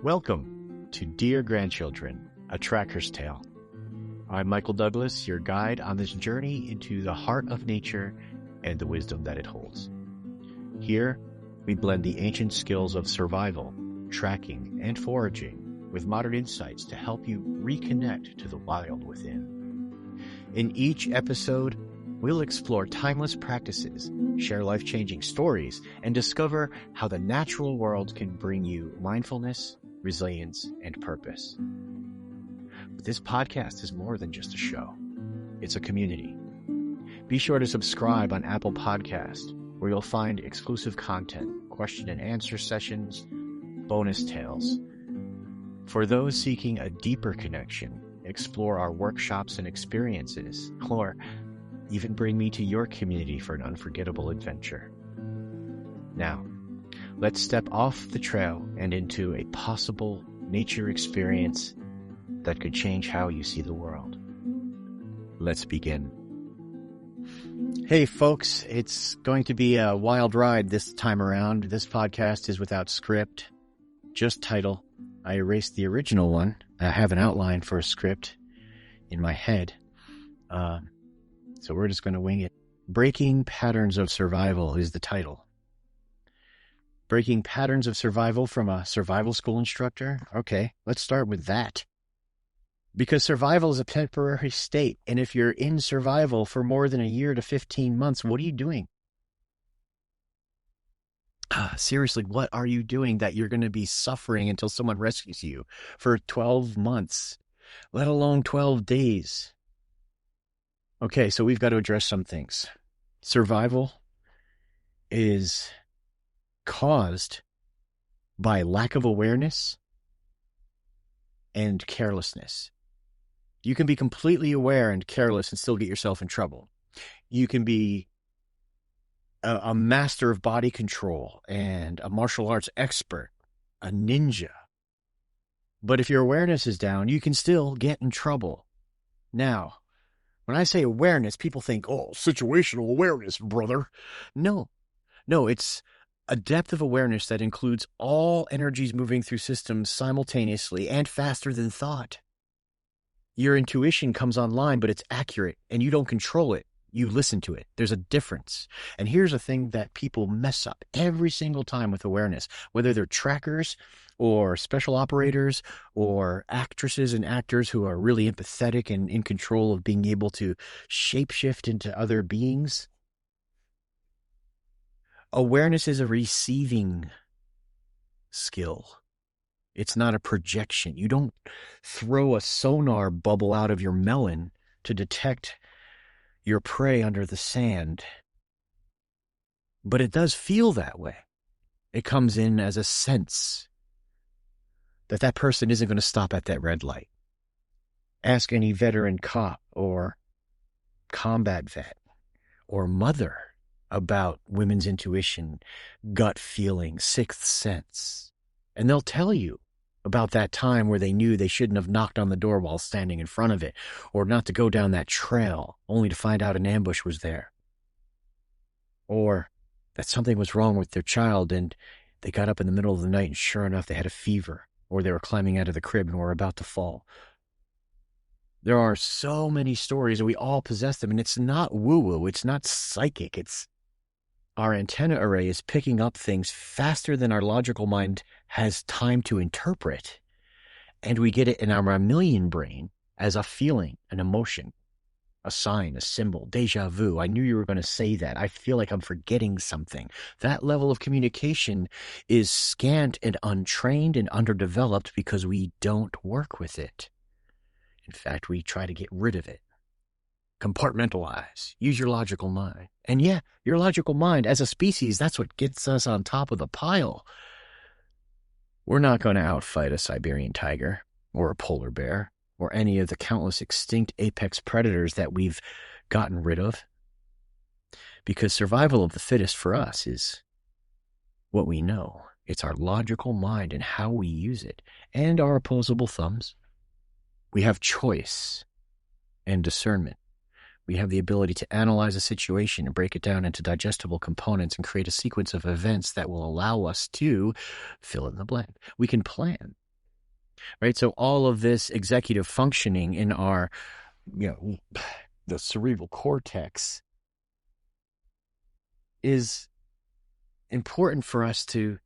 Welcome to Dear Grandchildren, a Tracker's Tale. I'm Michael Douglas, your guide on this journey into the heart of nature and the wisdom that it holds. Here, we blend the ancient skills of survival, tracking, and foraging with modern insights to help you reconnect to the wild within. In each episode, we'll explore timeless practices, share life-changing stories, and discover how the natural world can bring you mindfulness, resilience, and purpose. But this podcast is more than just a show. It's a community. Be sure to subscribe on Apple Podcast, where you'll find exclusive content, question and answer sessions, bonus tales. For those seeking a deeper connection, explore our workshops and experiences, or even bring me to your community for an unforgettable adventure. Now, let's step off the trail and into a possible nature experience that could change how you see the world. Let's begin. Hey folks, it's going to be a wild ride this time around. This podcast is without script, just title. I erased the original one. I have an outline for a script in my head. So we're just going to wing it. Breaking Patterns of Survival is the title. Breaking Patterns of Survival from a survival school instructor? Okay, let's start with that. Because survival is a temporary state, and if you're in survival for more than a year to 15 months, what are you doing? Seriously, what are you doing that you're going to be suffering until someone rescues you for 12 months, let alone 12 days? Okay, so we've got to address some things. Survival is caused by lack of awareness and carelessness. You can be completely aware and careless and still get yourself in trouble. You can be a master of body control and a martial arts expert, a ninja. But if your awareness is down, you can still get in trouble. Now, when I say awareness, people think, oh, situational awareness, brother. No, it's a depth of awareness that includes all energies moving through systems simultaneously and faster than thought. Your intuition comes online, but it's accurate, and you don't control it. You listen to it. There's a difference. And here's a thing that people mess up every single time with awareness, whether they're trackers or special operators or actresses and actors who are really empathetic and in control of being able to shapeshift into other beings. Awareness is a receiving skill. It's not a projection. You don't throw a sonar bubble out of your melon to detect your prey under the sand. But it does feel that way. It comes in as a sense that person isn't going to stop at that red light. Ask any veteran cop or combat vet or mother about women's intuition, gut feeling, sixth sense. And they'll tell you about that time where they knew they shouldn't have knocked on the door while standing in front of it, or not to go down that trail, only to find out an ambush was there. Or that something was wrong with their child and they got up in the middle of the night and sure enough they had a fever, or they were climbing out of the crib and were about to fall. There are so many stories and we all possess them, and it's not woo-woo, it's not psychic, it's our antenna array is picking up things faster than our logical mind has time to interpret. And we get it in our mammalian brain as a feeling, an emotion, a sign, a symbol, deja vu. I knew you were going to say that. I feel like I'm forgetting something. That level of communication is scant and untrained and underdeveloped because we don't work with it. In fact, we try to get rid of it. Compartmentalize. Use your logical mind. And yeah, your logical mind, as a species, that's what gets us on top of the pile. We're not going to outfight a Siberian tiger or a polar bear or any of the countless extinct apex predators that we've gotten rid of. Because survival of the fittest for us is what we know. It's our logical mind and how we use it, and our opposable thumbs. We have choice and discernment. We have the ability to analyze a situation and break it down into digestible components and create a sequence of events that will allow us to fill in the blank. We can plan. right? So all of this executive functioning in our, the cerebral cortex is important for us to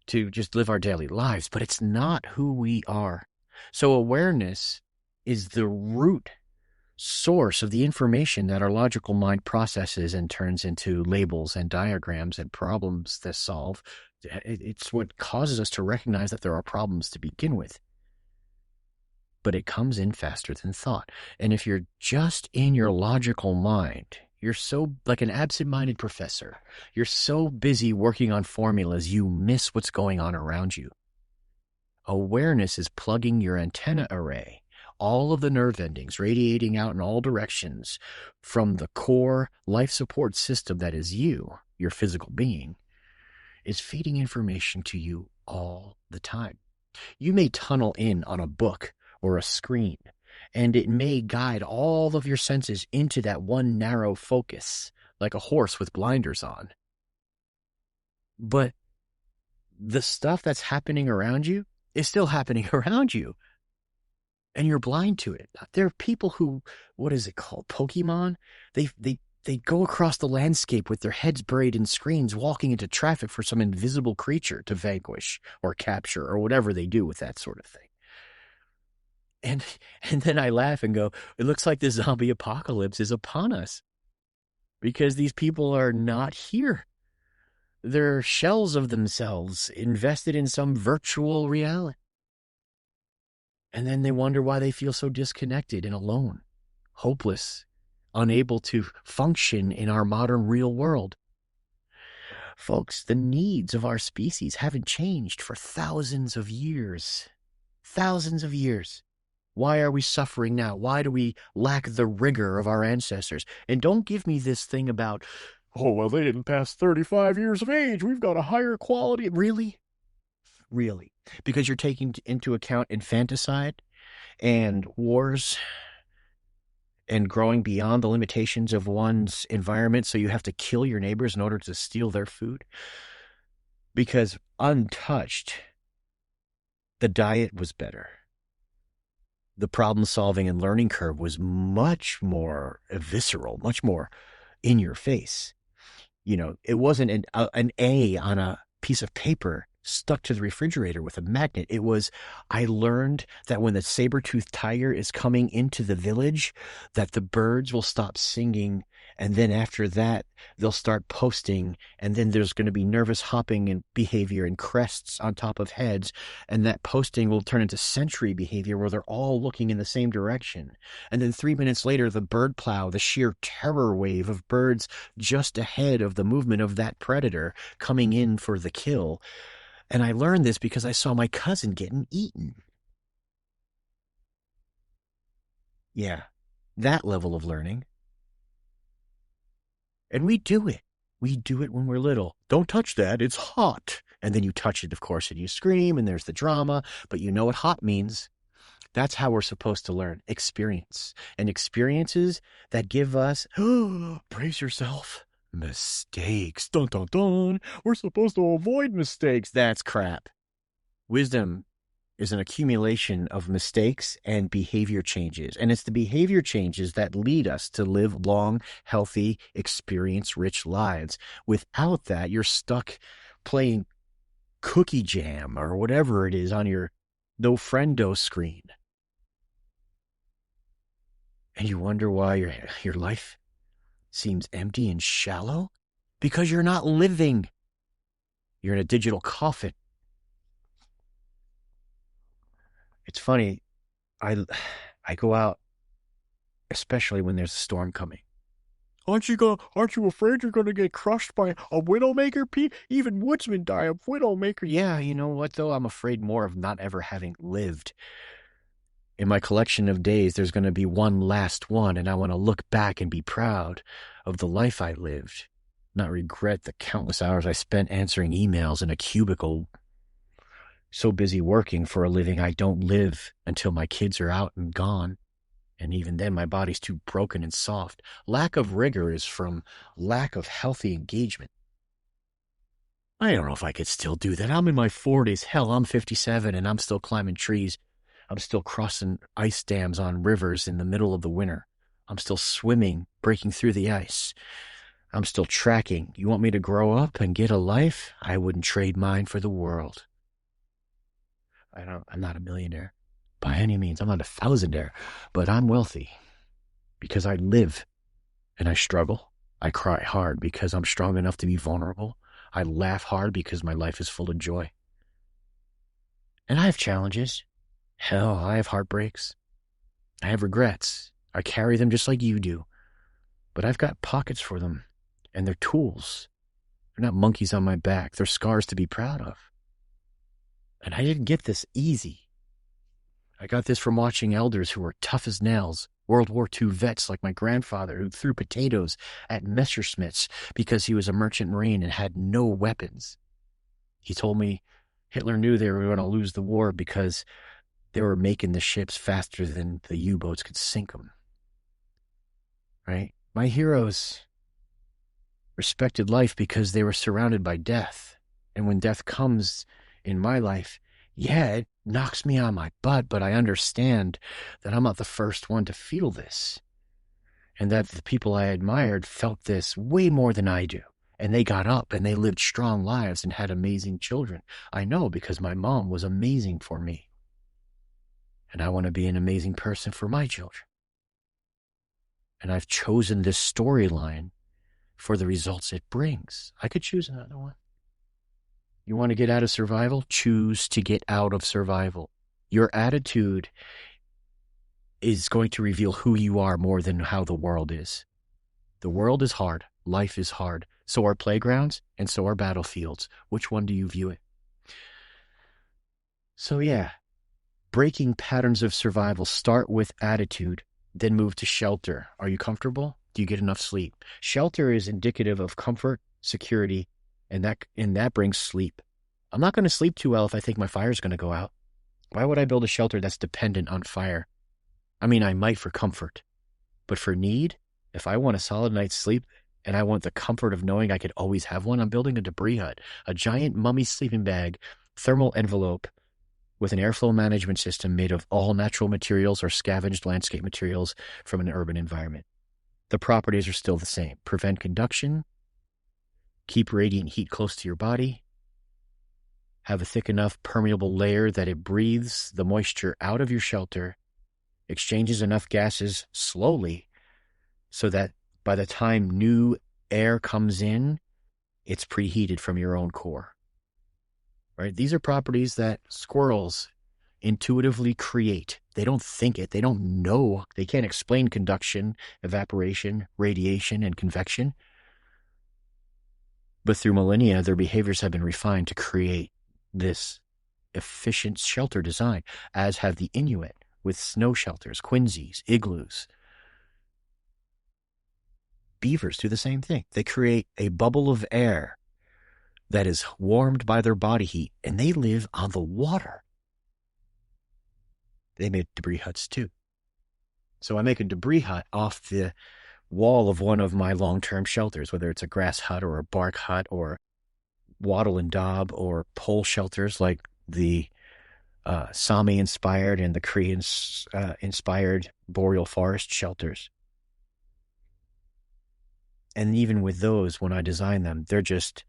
just live our daily lives, but it's not who we are. So awareness is the root source of the information that our logical mind processes and turns into labels and diagrams and problems to solve. It's what causes us to recognize that there are problems to begin with. But it comes in faster than thought. And if you're just in your logical mind, you're so like an absent-minded professor. You're so busy working on formulas, you miss what's going on around you. Awareness is plugging your antenna array, all of the nerve endings radiating out in all directions from the core life support system that is you, your physical being, is feeding information to you all the time. You may tunnel in on a book or a screen, and it may guide all of your senses into that one narrow focus, like a horse with blinders on. But the stuff that's happening around you is still happening around you, and you're blind to it. There are people who, what is it called, Pokemon? They go across the landscape with their heads buried in screens, walking into traffic for some invisible creature to vanquish or capture or whatever they do with that sort of thing. And then I laugh and go, it looks like the zombie apocalypse is upon us because these people are not here. They're shells of themselves invested in some virtual reality. And then they wonder why they feel so disconnected and alone, hopeless, unable to function in our modern real world. Folks, the needs of our species haven't changed for thousands of years. Thousands of years. Why are we suffering now? Why do we lack the rigor of our ancestors? And don't give me this thing about, oh, well, they didn't pass 35 years of age. We've got a higher quality. Really? Really? Because you're taking into account infanticide and wars and growing beyond the limitations of one's environment, so you have to kill your neighbors in order to steal their food? Because untouched, the diet was better. The problem-solving and learning curve was much more visceral, much more in your face. It wasn't an A on a piece of paper stuck to the refrigerator with a magnet. It was, I learned that when the saber-toothed tiger is coming into the village, that the birds will stop singing, and then after that, they'll start posting, and then there's going to be nervous hopping and behavior and crests on top of heads, and that posting will turn into sentry behavior where they're all looking in the same direction. And then 3 minutes later, the bird plow, the sheer terror wave of birds just ahead of the movement of that predator coming in for the kill. And I learned this because I saw my cousin getting eaten. Yeah, that level of learning. And we do it. We do it when we're little. Don't touch that, it's hot. And then you touch it, of course, and you scream, and there's the drama. But you know what hot means. That's how we're supposed to learn. Experience. And experiences that give us, brace yourself, mistakes. Dun, dun, dun. We're supposed to avoid mistakes. That's crap. Wisdom is an accumulation of mistakes and behavior changes. And it's the behavior changes that lead us to live long, healthy, experience-rich lives. Without that, you're stuck playing cookie jam or whatever it is on your no friendo screen. And you wonder why your life seems empty and shallow? Because you're not living. You're in a digital coffin. It's funny. I go out, especially when there's a storm coming. Aren't you afraid you're gonna get crushed by a widowmaker, Pete? Even woodsmen die of widowmaker. Yeah, you know what though? I'm afraid more of not ever having lived. In my collection of days, there's going to be one last one, and I want to look back and be proud of the life I lived, not regret the countless hours I spent answering emails in a cubicle, so busy working for a living I don't live until my kids are out and gone. And even then, my body's too broken and soft. Lack of rigor is from lack of healthy engagement. I don't know if I could still do that. I'm in my 40s. Hell, I'm 57 and I'm still climbing trees. I'm still crossing ice dams on rivers in the middle of the winter. I'm still swimming, breaking through the ice. I'm still tracking. You want me to grow up and get a life? I wouldn't trade mine for the world. I'm not a millionaire by any means. I'm not a thousandaire, but I'm wealthy because I live and I struggle. I cry hard because I'm strong enough to be vulnerable. I laugh hard because my life is full of joy. And I have challenges. Hell, I have heartbreaks. I have regrets. I carry them just like you do. But I've got pockets for them, and they're tools. They're not monkeys on my back. They're scars to be proud of. And I didn't get this easy. I got this from watching elders who were tough as nails, World War II vets like my grandfather who threw potatoes at Messerschmitts because he was a merchant marine and had no weapons. He told me Hitler knew they were going to lose the war because they were making the ships faster than the U-boats could sink them. Right? My heroes respected life because they were surrounded by death. And when death comes in my life, yeah, it knocks me on my butt, but I understand that I'm not the first one to feel this. And that the people I admired felt this way more than I do. And they got up and they lived strong lives and had amazing children. I know because my mom was amazing for me. And I want to be an amazing person for my children. And I've chosen this storyline for the results it brings. I could choose another one. You want to get out of survival? Choose to get out of survival. Your attitude is going to reveal who you are more than how the world is. The world is hard. Life is hard. So are playgrounds and so are battlefields. Which one do you view it? So yeah, breaking patterns of survival. Start with attitude, then move to shelter. Are you comfortable? Do you get enough sleep? Shelter is indicative of comfort, security, and that brings sleep. I'm not going to sleep too well if I think my fire's going to go out. Why would I build a shelter that's dependent on fire? I mean, I might for comfort, but for need, if I want a solid night's sleep and I want the comfort of knowing I could always have one, I'm building a debris hut, a giant mummy sleeping bag, thermal envelope with an airflow management system made of all natural materials or scavenged landscape materials from an urban environment. The properties are still the same. Prevent conduction, keep radiant heat close to your body, have a thick enough permeable layer that it breathes the moisture out of your shelter, exchanges enough gases slowly so that by the time new air comes in, it's preheated from your own core. Right? These are properties that squirrels intuitively create. They don't think it. They don't know. They can't explain conduction, evaporation, radiation, and convection. But through millennia, their behaviors have been refined to create this efficient shelter design, as have the Inuit with snow shelters, quinzees, igloos. Beavers do the same thing. They create a bubble of air that is warmed by their body heat, and they live on the water. They made debris huts too. So I make a debris hut off the wall of one of my long-term shelters, whether it's a grass hut or a bark hut or wattle and daub or pole shelters like the Sami-inspired and the Korean-inspired boreal forest shelters. And even with those, when I design them, they're just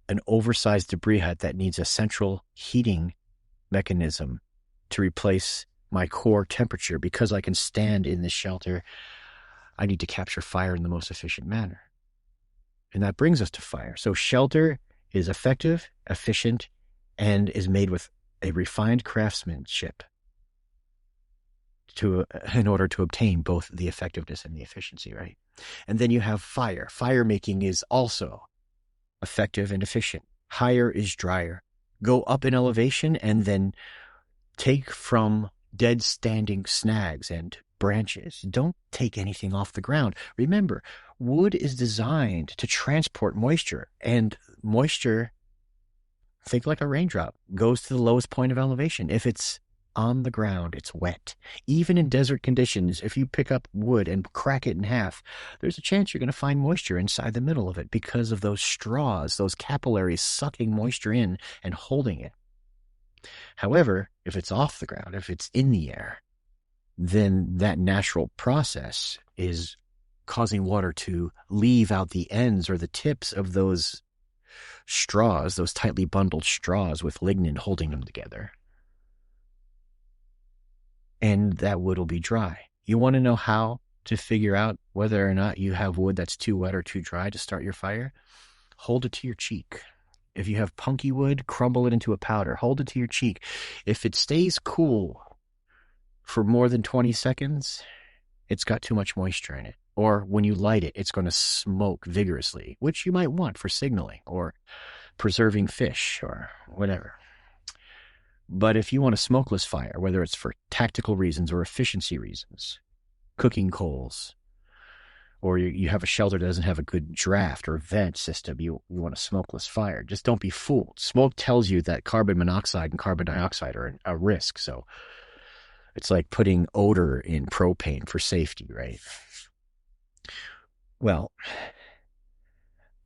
an oversized debris hut that needs a central heating mechanism to replace my core temperature. Because I can stand in this shelter, I need to capture fire in the most efficient manner. And that brings us to fire. So shelter is effective, efficient, and is made with a refined craftsmanship in order to obtain both the effectiveness and the efficiency, right? And then you have fire. Fire making is also effective and efficient. Higher is drier. Go up in elevation and then take from dead standing snags and branches. Don't take anything off the ground. Remember, wood is designed to transport moisture, and moisture, think like a raindrop, goes to the lowest point of elevation. If it's on the ground, it's wet. Even in desert conditions, if you pick up wood and crack it in half, there's a chance you're going to find moisture inside the middle of it because of those straws, those capillaries sucking moisture in and holding it. However, if it's off the ground, if it's in the air, then that natural process is causing water to leave out the ends or the tips of those straws, those tightly bundled straws with lignin holding them together. And that wood will be dry. You want to know how to figure out whether or not you have wood that's too wet or too dry to start your fire? Hold it to your cheek. If you have punky wood, crumble it into a powder. Hold it to your cheek. If it stays cool for more than 20 seconds, it's got too much moisture in it. Or when you light it, it's going to smoke vigorously, which you might want for signaling or preserving fish or whatever. But if you want a smokeless fire, whether it's for tactical reasons or efficiency reasons, cooking coals, or you have a shelter that doesn't have a good draft or vent system, you want a smokeless fire, just don't be fooled. Smoke tells you that carbon monoxide and carbon dioxide are a risk, so it's like putting odor in propane for safety, right? Well,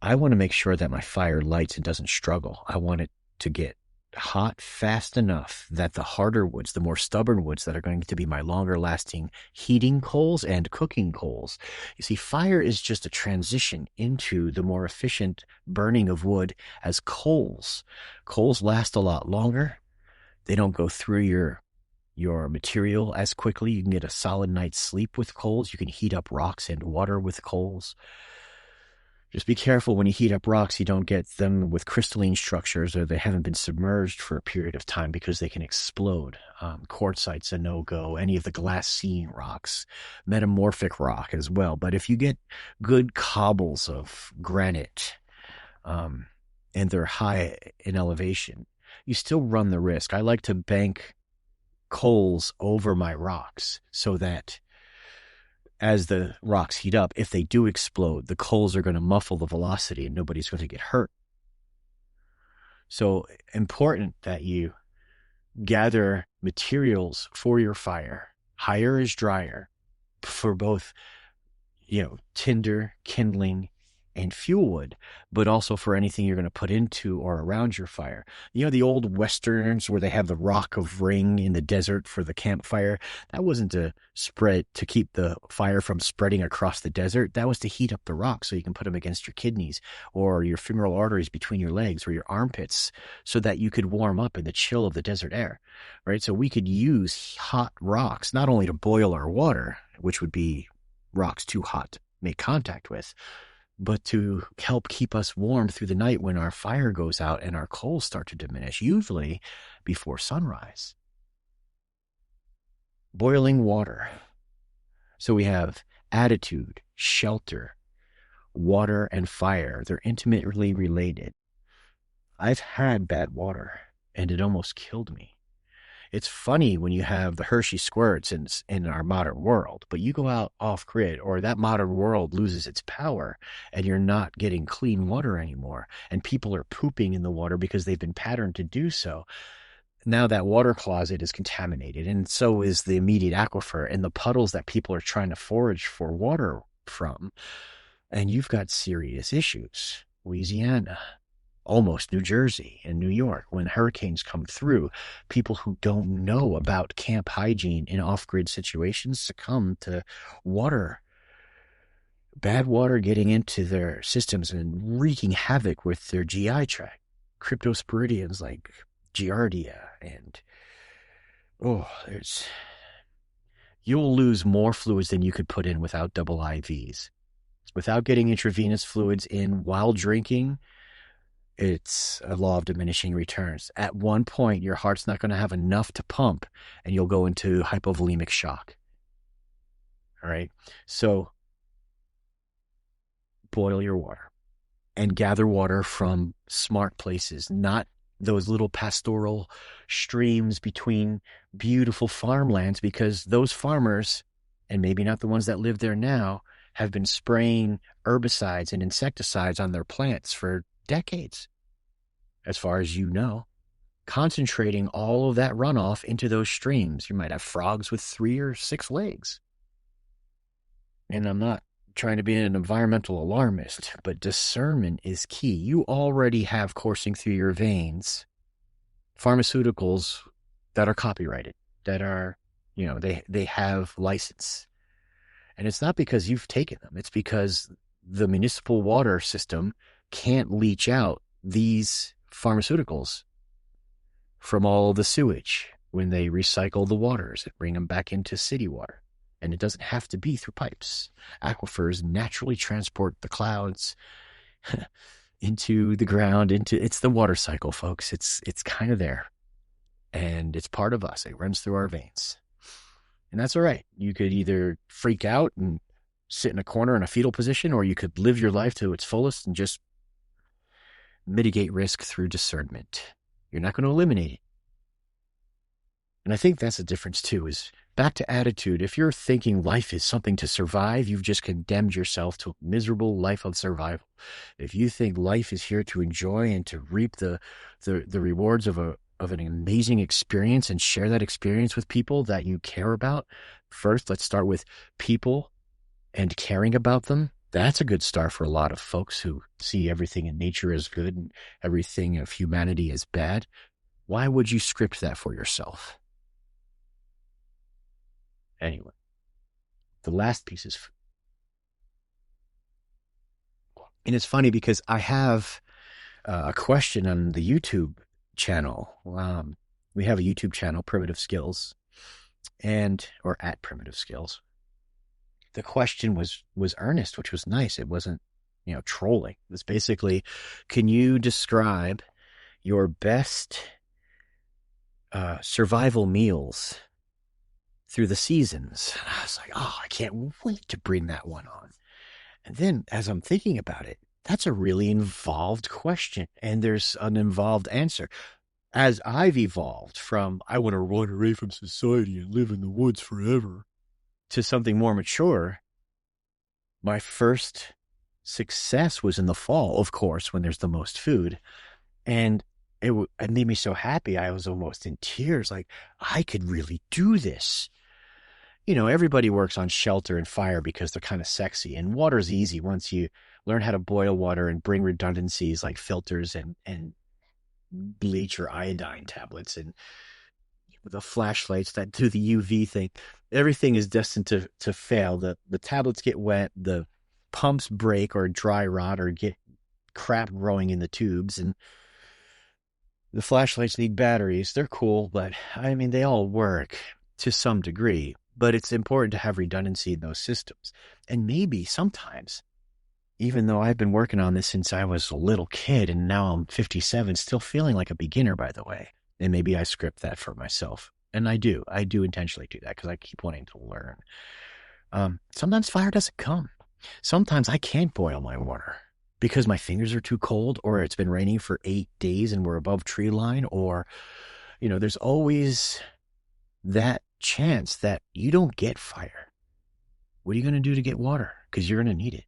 I want to make sure that my fire lights and doesn't struggle. I want it to get hot fast enough that the harder woods, the more stubborn woods that are going to be my longer lasting heating coals and cooking coals. You see, fire is just a transition into the more efficient burning of wood as coals. Coals last a lot longer. They don't go through your material as quickly. You can get a solid night's sleep with coals. You can heat up rocks and water with coals. Just be careful when you heat up rocks, you don't get them with crystalline structures or they haven't been submerged for a period of time because they can explode. Quartzite's a no-go. Any of the glassine rocks, metamorphic rock as well. But if you get good cobbles of granite and they're high in elevation, you still run the risk. I like to bank coals over my rocks so that as the rocks heat up, if they do explode, the coals are going to muffle the velocity and nobody's going to get hurt. So important that you gather materials for your fire. Higher is drier for both, tinder, kindling, and fuel wood, but also for anything you're going to put into or around your fire. The old westerns where they have the rock of ring in the desert for the campfire, that wasn't to keep the fire from spreading across the desert. That was to heat up the rock so you can put them against your kidneys or your femoral arteries between your legs or your armpits so that you could warm up in the chill of the desert air, right? So we could use hot rocks not only to boil our water, which would be rocks too hot to make contact with, but to help keep us warm through the night when our fire goes out and our coals start to diminish, usually before sunrise. Boiling water. So we have attitude, shelter, water, and fire. They're intimately related. I've had bad water, and it almost killed me. It's funny when you have the Hershey squirts in our modern world, but you go out off grid or that modern world loses its power and you're not getting clean water anymore. And people are pooping in the water because they've been patterned to do so. Now that water closet is contaminated and so is the immediate aquifer and the puddles that people are trying to forage for water from. And you've got serious issues. Louisiana, almost New Jersey and New York, when hurricanes come through, people who don't know about camp hygiene in off-grid situations succumb to bad water getting into their systems and wreaking havoc with their GI tract. Cryptosporidians like Giardia and you'll lose more fluids than you could put in without double IVs. Without getting intravenous fluids in while drinking, it's a law of diminishing returns. At one point, your heart's not going to have enough to pump, and you'll go into hypovolemic shock. All right? So boil your water and gather water from smart places, not those little pastoral streams between beautiful farmlands, because those farmers, and maybe not the ones that live there now, have been spraying herbicides and insecticides on their plants for decades, as far as you know. concentrating all of that runoff into those streams. You might have frogs with 3 or 6 legs. And I'm not trying to be an environmental alarmist, but discernment is key. You already have coursing through your veins pharmaceuticals that are copyrighted, that are, they have license. And it's not because you've taken them. It's because the municipal water system can't leach out these pharmaceuticals from all the sewage when they recycle the waters and bring them back into city water. And it doesn't have to be through pipes. Aquifers naturally transport the clouds into the ground, it's the water cycle, folks. It's kind of there. And it's part of us. It runs through our veins. And that's all right. You could either freak out and sit in a corner in a fetal position, or you could live your life to its fullest and just mitigate risk through discernment. You're not going to eliminate it. And I think that's the difference too, is back to attitude. If you're thinking life is something to survive, you've just condemned yourself to a miserable life of survival. If you think life is here to enjoy and to reap the rewards of an amazing experience and share that experience with people that you care about, first, let's start with people and caring about them. That's a good start for a lot of folks who see everything in nature as good and everything of humanity as bad. Why would you script that for yourself? Anyway, the last piece is, and it's funny because I have a question on the YouTube channel. We have a YouTube channel, Primitive Skills, or at Primitive Skills. The question was earnest, which was nice. It wasn't, trolling. It was basically, can you describe your best survival meals through the seasons? And I was like, I can't wait to bring that one on. And then as I'm thinking about it, that's a really involved question, and there's an involved answer. As I've evolved from, I want to run away from society and live in the woods forever, to something more mature, my first success was in the fall, of course, when there's the most food. And it made me so happy. I was almost in tears. Like, I could really do this. Everybody works on shelter and fire because they're kind of sexy, and water's easy once you learn how to boil water and bring redundancies like filters and bleach or iodine tablets and the flashlights that do the UV thing. Everything is destined to fail. The tablets get wet, the pumps break or dry rot or get crap growing in the tubes, and the flashlights need batteries. They're cool, but they all work to some degree. But it's important to have redundancy in those systems. And maybe sometimes, even though I've been working on this since I was a little kid, and now I'm 57, still feeling like a beginner, by the way. And maybe I script that for myself. And I do intentionally do that because I keep wanting to learn. Sometimes fire doesn't come. Sometimes I can't boil my water because my fingers are too cold, or it's been raining for 8 days and we're above tree line, or, there's always that chance that you don't get fire. What are you going to do to get water? Because you're going to need it,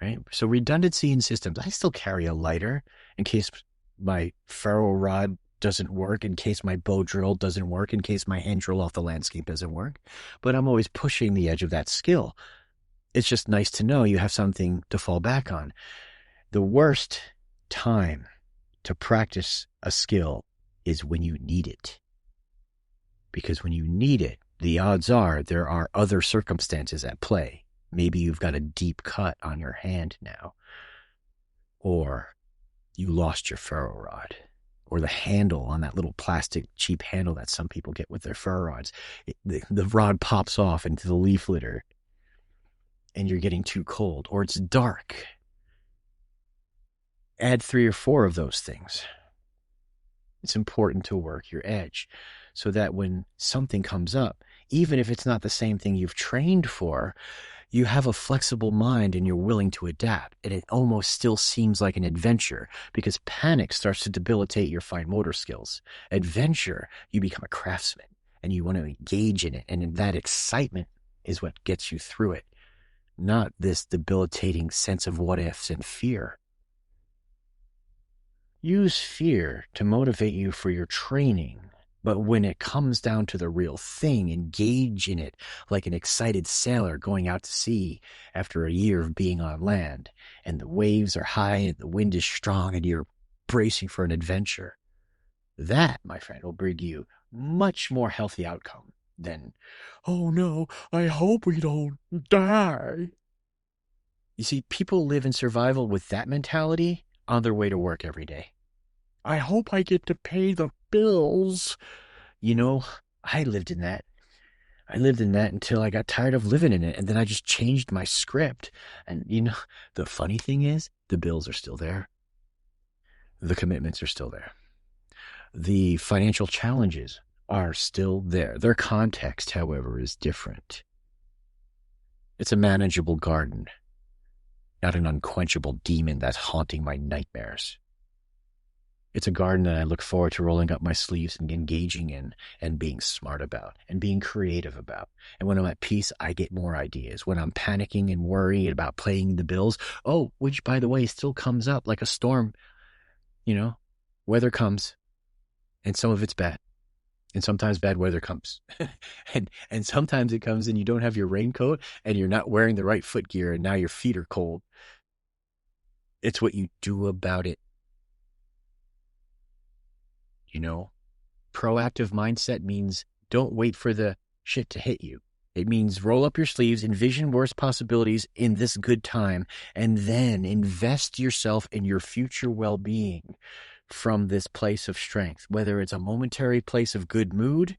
right? So redundancy in systems. I still carry a lighter in case my ferro rod doesn't work, in case my bow drill doesn't work, in case my hand drill off the landscape doesn't work. But I'm always pushing the edge of that skill. It's just nice to know you have something to fall back on. The worst time to practice a skill is when you need it. Because when you need it, the odds are there are other circumstances at play. Maybe you've got a deep cut on your hand now, or you lost your ferro rod, or the handle on that little plastic cheap handle that some people get with their ferro rods. The rod pops off into the leaf litter and you're getting too cold, or it's dark. Add 3 or 4 of those things. It's important to work your edge so that when something comes up, even if it's not the same thing you've trained for, you have a flexible mind and you're willing to adapt. And it almost still seems like an adventure, because panic starts to debilitate your fine motor skills. Adventure, you become a craftsman and you want to engage in it. And that excitement is what gets you through it, not this debilitating sense of what ifs and fear. Use fear to motivate you for your training. But when it comes down to the real thing, engage in it like an excited sailor going out to sea after a year of being on land, and the waves are high and the wind is strong and you're bracing for an adventure. That, my friend, will bring you much more healthy outcome than, oh no, I hope we don't die. You see, people live in survival with that mentality on their way to work every day. I hope I get to pay the bills. You know, I lived in that. I lived in that until I got tired of living in it. And then I just changed my script. And, the funny thing is, the bills are still there. The commitments are still there. The financial challenges are still there. Their context, however, is different. It's a manageable garden, not an unquenchable demon that's haunting my nightmares. It's a garden that I look forward to rolling up my sleeves and engaging in and being smart about and being creative about. And when I'm at peace, I get more ideas. When I'm panicking and worried about paying the bills, which, by the way, still comes up like a storm, weather comes and some of it's bad. And sometimes bad weather comes. and sometimes it comes and you don't have your raincoat and you're not wearing the right foot gear and now your feet are cold. It's what you do about it. Proactive mindset means don't wait for the shit to hit you. It means roll up your sleeves, envision worse possibilities in this good time, and then invest yourself in your future well-being from this place of strength. Whether it's a momentary place of good mood,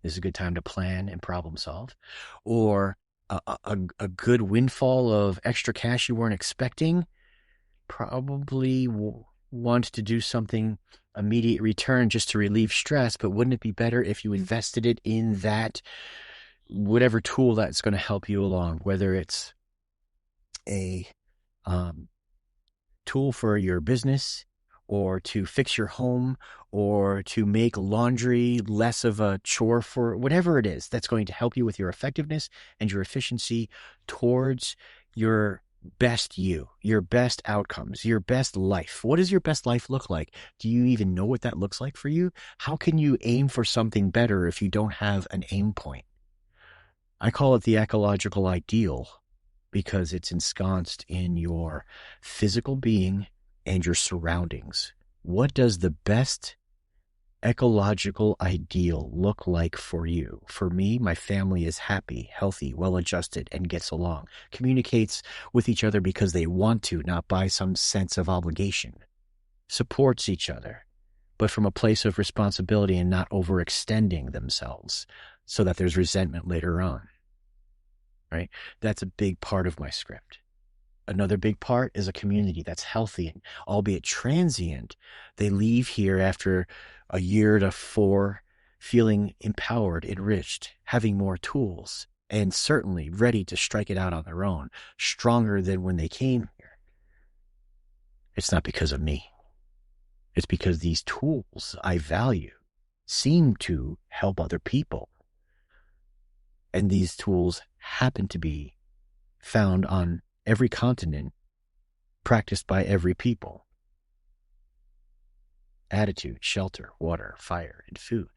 this is a good time to plan and problem solve, or a good windfall of extra cash you weren't expecting, probably want to do something immediate return just to relieve stress, but wouldn't it be better if you invested it in that whatever tool that's going to help you along, whether it's a tool for your business or to fix your home or to make laundry less of a chore, for whatever it is that's going to help you with your effectiveness and your efficiency towards your best you, your best outcomes, your best life. What does your best life look like? Do you even know what that looks like for you? How can you aim for something better if you don't have an aim point? I call it the ecological ideal because it's ensconced in your physical being and your surroundings. What does the best ecological ideal look like for you? For me, my family is happy, healthy, well-adjusted, and gets along, communicates with each other because they want to, not by some sense of obligation, supports each other, but from a place of responsibility and not overextending themselves so that there's resentment later on, right? That's a big part of my script. Another big part is a community that's healthy and albeit transient. They leave here after a year to 4 feeling empowered, enriched, having more tools, and certainly ready to strike it out on their own, stronger than when they came here. It's not because of me. It's because these tools I value seem to help other people. And these tools happen to be found on every continent, practiced by every people. Attitude, shelter, water, fire, and food.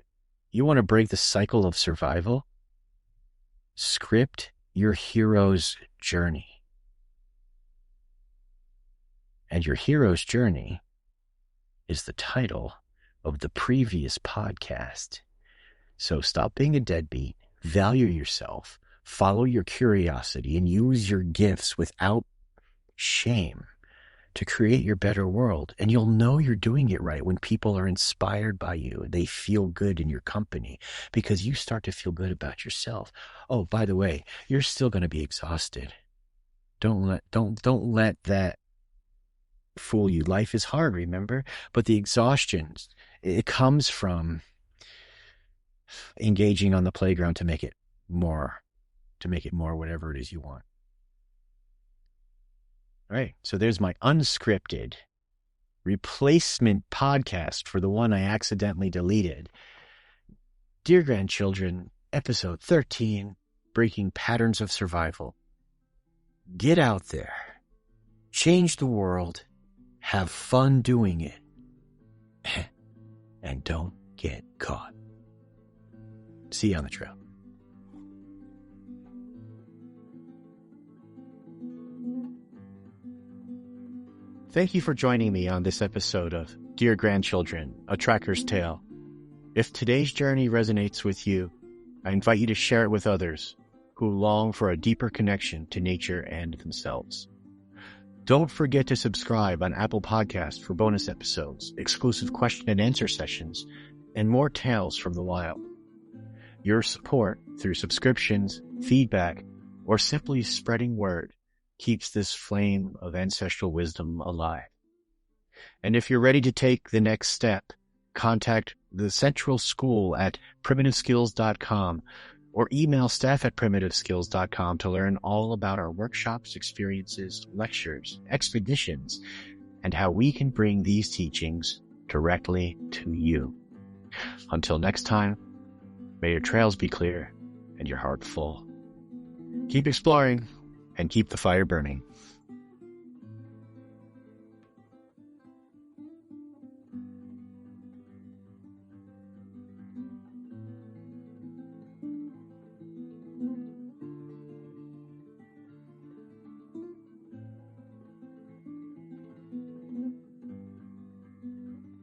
You want to break the cycle of survival? Script your hero's journey. And your hero's journey is the title of the previous podcast. So stop being a deadbeat, value yourself, follow your curiosity, and use your gifts without shame to create your better world. And you'll know you're doing it right when people are inspired by you. They feel good in your company because you start to feel good about yourself. Oh, by the way, you're still going to be exhausted. Don't let that fool you. Life is hard, remember? But the exhaustion, it comes from engaging on the playground to make it more whatever it is you want. All right, so there's my unscripted replacement podcast for the one I accidentally deleted. Dear Grandchildren, episode 13, Breaking Patterns of Survival. Get out there, change the world, have fun doing it, and don't get caught. See you on the trail. Thank you for joining me on this episode of Dear Grandchildren, A Tracker's Tale. If today's journey resonates with you, I invite you to share it with others who long for a deeper connection to nature and themselves. Don't forget to subscribe on Apple Podcasts for bonus episodes, exclusive question and answer sessions, and more tales from the wild. Your support through subscriptions, feedback, or simply spreading word keeps this flame of ancestral wisdom alive. And if you're ready to take the next step, contact the Central School at primitiveskills.com or email staff@primitiveskills.com to learn all about our workshops, experiences, lectures, expeditions, and how we can bring these teachings directly to you. Until next time, may your trails be clear and your heart full. Keep exploring and keep the fire burning.